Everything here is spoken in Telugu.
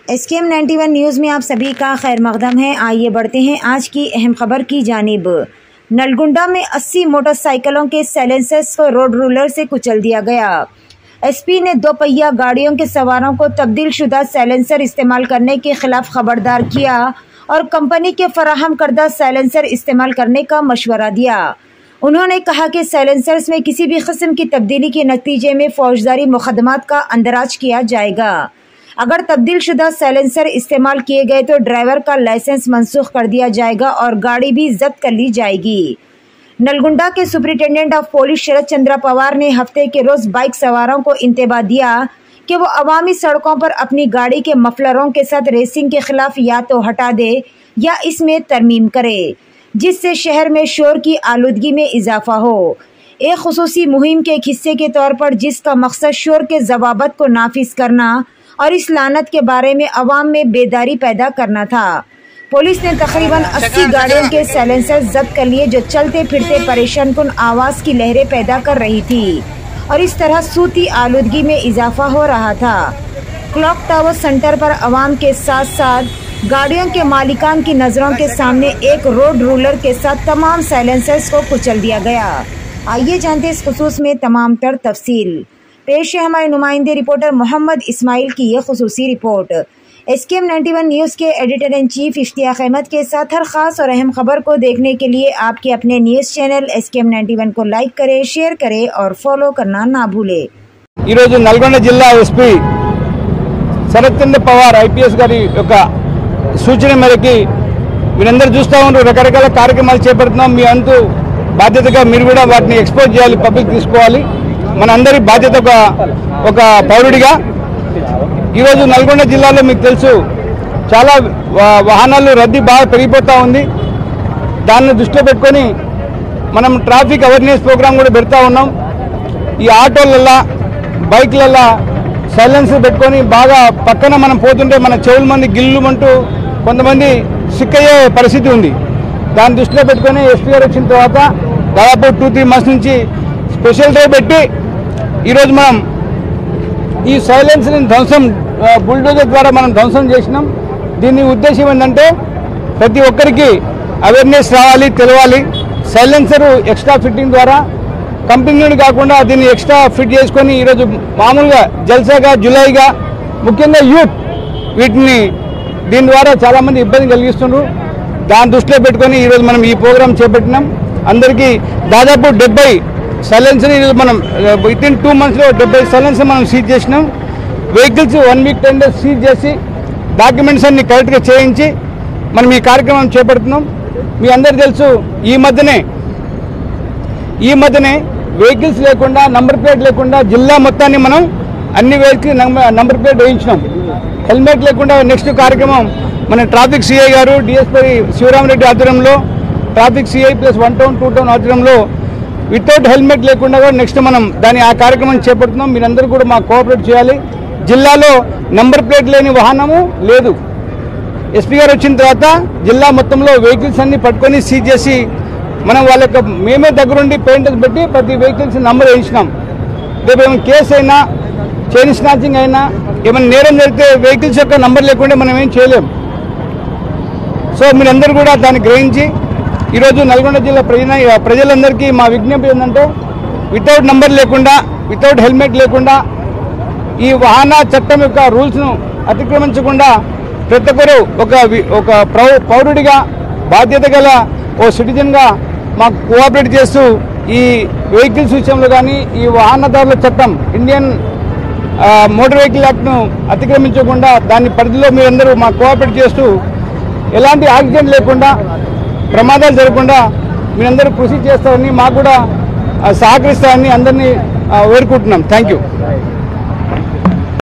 SKM 91 न्यूज़ में आप सभी का खैर मकदम है। आइए बढ़ते हैं आज की अहम खबर की जानिब। नलगुंडा में 80 मोटरसाइकिलों के साइलेंसर्स को रोड रूलर से कुचल दिया गया। एसपी ने दोपहिया गाड़ियों के सवारों को तब्दील शुदा साइलेंसर इस्तेमाल करने के खिलाफ खबरदार किया और कंपनी के फराहम करदा साइलेंसर इस्तेमाल करने का मशवरा दिया। उन्होंने कहा कि साइलेंसर्स में किसी भी किस्म की तब्दीली के नतीजे में फौजदारी मुकदमात का अंदराज किया जाएगा। अगर तब्दील शुदा साइलेंसर इस्तेमाल किए गए तो ड्राइवर का लाइसेंस मनसूख कर दिया जाएगा और गाड़ी भी जब्त कर ली जाएगी। नलगुंडा के सुपरिटेंडेंट ऑफ पुलिस शरद चंद्र पवार ने हफ्ते के रोज बाइक सवारों को इंतबाह दिया कि वो अवामी सड़कों पर अपनी गाड़ी के मफलरों के साथ रेसिंग के खिलाफ या तो हटा दे या इसमें तरमीम करे, जिससे शहर में शोर की आलूदगी में इजाफा हो। एक खुसूसी मुहिम के एक हिस्से के तौर पर जिसका मकसद शोर के जवाबत को नाफिज करना और इस लानत के बारे में अवाम में बेदारी पैदा करना था। पुलिस ने तकरीबन 80 गाड़ियों के साइलेंसर जब्त कर लिए जो चलते फिरते परेशान कुन आवाज की लहरें पैदा कर रही थी और इस तरह सूती आलूदगी में इजाफा हो रहा था। क्लॉक टावर सेंटर पर अवाम के साथ साथ गाड़ियों के मालिकान की नजरों के सामने एक रोड रूलर के साथ तमाम साइलेंसर्स को कुचल दिया गया। आइए जानते इस खुसूस में तमाम तर तफसील। पेश है हमारे नुमाइंदे रिपोर्टर मोहम्मद इस्माइल की यह खुसूसी रिपोर्ट। SKM 91 न्यूज़ के editor in chief Ishtiaq Ahmed के साथ हर खास और अहम खबर को देखने के लिए आपके अपने न्यूज़ चैनल SKM 91 को लाइक करें, शेयर करें और फॉलो करना ना भूलें। नल्गొండ जिला एसपी शरद चंद्र पवार IPS గారి యొక్క సూచన మేరకు మీరందరూ చూస్తా ఉన్నారు, రకరకాల కార్యక్రమాలు చేపడుతున్నాం। మీ అంతు బాధ్యతగా మీరు కూడా వాటిని ఎక్స్పోజ్ చేయాలి, పబ్లిక్ తీసుకోవాలి। మన అందరి బాధ్యత ఒక పౌరుడిగా ఈరోజు నల్గొండ జిల్లాలో మీకు తెలుసు చాలా వాహనాలు రద్దీ బాగా పెరిగిపోతూ ఉంది। దాన్ని దృష్టిలో పెట్టుకొని మనం ట్రాఫిక్ అవేర్నెస్ ప్రోగ్రామ్ కూడా పెడతా ఉన్నాం। ఈ ఆటోలల్లో బైక్లల్లో సైలెన్సర్ పెట్టుకొని బాగా పక్కన మనం పోతుంటే మన చెవుల మంది గిల్లుమంటూ కొంతమంది సిక్కయ్యే పరిస్థితి ఉంది। దాన్ని దృష్టిలో పెట్టుకొని ఎస్పీ గారు వచ్చిన తర్వాత దాదాపు 2-3 మంత్స్ నుంచి స్పెషల్ డ్రైవ్ పెట్టి ఈరోజు మనం ఈ సైలెన్స్ని ధ్వంసం బుల్డోజర్ ద్వారా మనం ధ్వంసం చేసినాం। దీని ఉద్దేశం ఏంటంటే ప్రతి ఒక్కరికి అవేర్నెస్ రావాలి, తెలవాలి। సైలెన్సర్ ఎక్స్ట్రా ఫిట్టింగ్ ద్వారా కంపెనీ నుండి కాకుండా దీన్ని ఎక్స్ట్రా ఫిట్ చేసుకొని ఈరోజు మామూలుగా జల్సాగా జులైగా ముఖ్యంగా యూత్ వీటిని దీని ద్వారా చాలామంది ఇబ్బంది కలిగిస్తున్నారు। దాన్ని దృష్టిలో పెట్టుకొని ఈరోజు మనం ఈ ప్రోగ్రాం చేపట్టినాం। అందరికీ దాదాపు 70 సైలెన్సర్ మనం వితిన్ 2 మంత్స్లో 70 సైలెన్సర్ మనం సీజ్ చేసినాం। వెహికల్స్ 1 వీక్ 10 డేస్ సీజ్ చేసి డాక్యుమెంట్స్ అన్ని కరెక్ట్గా చేయించి మనం ఈ కార్యక్రమం చేపడుతున్నాం। మీ అందరికీ తెలుసు ఈ మధ్యనే వెహికల్స్ లేకుండా నంబర్ ప్లేట్ లేకుండా జిల్లా మొత్తాన్ని మనం అన్ని వెహికల్స్ నంబర్ ప్లేట్ వేయించినాం। హెల్మెట్ లేకుండా నెక్స్ట్ కార్యక్రమం మన ట్రాఫిక్ సిఐ గారు డిఎస్పీ శివరామరెడ్డి ఆధ్వర్యంలో traffic CI plus 1 town 2 town ఆధ్వర్యంలో వితౌట్ హెల్మెట్ లేకుండా కూడా నెక్స్ట్ మనం ఆ కార్యక్రమం చేపడుతున్నాం। మీరందరూ కూడా మాకు కోఆపరేట్ చేయాలి। జిల్లాలో నంబర్ ప్లేట్ లేని వాహనము లేదు। ఎస్పీ గారు వచ్చిన తర్వాత జిల్లా మొత్తంలో వెహికల్స్ అన్ని పట్టుకొని సీజ్ చేసి మనం వాళ్ళకి మేమే దగ్గరుండి పెయింటర్స్ పెట్టి ప్రతి వెహికల్స్ నంబర్ వేయించినాం। రేపు ఏమైనా కేసు అయినా చైన్ స్నాచింగ్ అయినా ఏమైనా నేరం జరిగితే వెహికల్స్ యొక్క నంబర్ లేకుండా మనం ఏం చేయలేం। సో మీరందరూ కూడా దాన్ని గ్రహించి ఈరోజు నల్గొండ జిల్లా ప్రజలందరికీ మా విజ్ఞప్తి ఏంటంటే వితౌట్ నంబర్ లేకుండా వితౌట్ హెల్మెట్ లేకుండా ఈ వాహన చట్టం యొక్క రూల్స్ను అతిక్రమించకుండా ప్రతి ఒక్కరూ ఒక పౌరుడిగా బాధ్యత గల ఓ సిటిజన్గా మాకు కోఆపరేట్ చేస్తూ ఈ వెహికల్స్ విషయంలో కానీ ఈ వాహనదారుల చట్టం ఇండియన్ మోటార్ వెహికల్ యాక్ట్ను అతిక్రమించకుండా దాని పరిధిలో మీరందరూ మాకు కోఆపరేట్ చేస్తూ ఎలాంటి యాక్సిడెంట్ లేకుండా ప్రమాదాలు జరగకుండా మీరందరూ కృషి చేస్తారని మాకు కూడా సహకరిస్తారని అందరినీ వేడుకుంటున్నాం। Thank you.